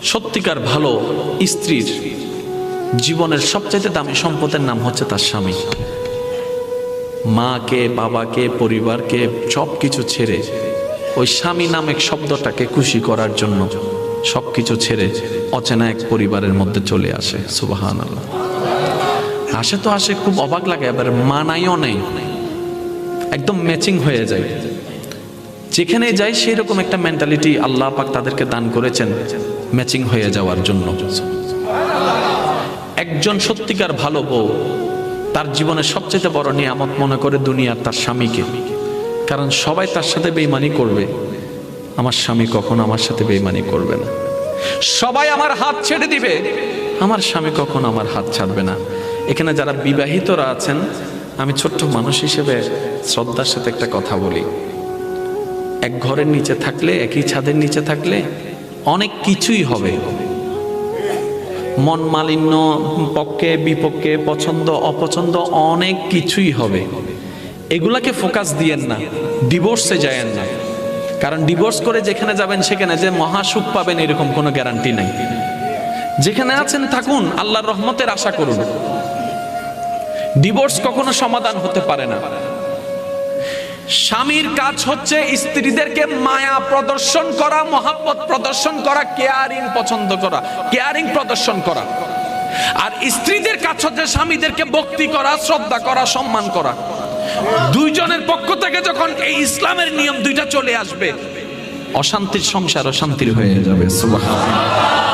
সত্যিকার ভালো স্ত্রীর জীবনের সবচাইতে দামি সম্পদের নাম হচ্ছে তার স্বামী। মাকে, বাবাকে, পরিবারকে সব কিছু ছেড়ে ওই স্বামী নামক শব্দটাকে খুশি করার জন্য সবকিছু ছেড়ে অচেনা এক পরিবারের মধ্যে চলে আসে। সুবহানাল্লাহ। আসে তো আসে, খুব অবাক লাগে, আবার মানাইও নেই, একদম ম্যাচিং হয়ে যায়। যেখানে যাই সেই রকম একটা মেন্টালিটি আল্লাহ পাক তাদেরকে দান করেছেন ম্যাচিং হয়ে যাওয়ার জন্য। একজন সত্যিকার ভালো বউ তার জীবনের সবচেয়ে বড় নিয়ামত মনে করে দুনিয়ার তার স্বামীকে। কারণ সবাই তার সাথে বেঈমানি করবে, আমার স্বামী কখনো আমার সাথে বেঈমানি করবে না। সবাই আমার হাত ছেড়ে দিবে, আমার স্বামী কখনো আমার হাত ছাড়বে না। এখানে যারা বিবাহিতরা আছেন, আমি ছোট্ট মানুষ হিসেবে শ্রদ্ধার সাথে একটা কথা বলি। এক ঘরের নিচে থাকলে, একই ছাদের নিচে থাকলে অনেক কিছুই হবে, মন মালিন্য, পক্ষে বিপক্ষে, পছন্দ অপছন্দ অনেক কিছুই হবে। এগুলাকে ফোকাস দিয়েন না, ডিভোর্সে যায়েন না। কারণ ডিভোর্স করে যেখানে যাবেন সেখানে যে মহাসুখ পাবেন এরকম কোনো গ্যারান্টি নাই। যেখানে আছেন থাকুন, আল্লাহর রহমতের আশা করুন। ডিভোর্স কখনো সমাধান হতে পারে না। স্বামীর কাজ হচ্ছে স্ত্রীদেরকে মায়া প্রদর্শন করা, মহাব্বত প্রদর্শন করা, কেয়ারিং পছন্দ করা, কেয়ারিং প্রদর্শন করা। আর স্ত্রীদের কাজ হচ্ছে স্বামীদেরকে ভক্তি করা, শ্রদ্ধা করা, সম্মান করা। দুইজনের পক্ষ থেকে যখন এই ইসলামের নিয়ম দুইটা চলে আসবে, অশান্তির সংসার অশান্তির হয়ে যাবে। সুবহানাল্লাহ।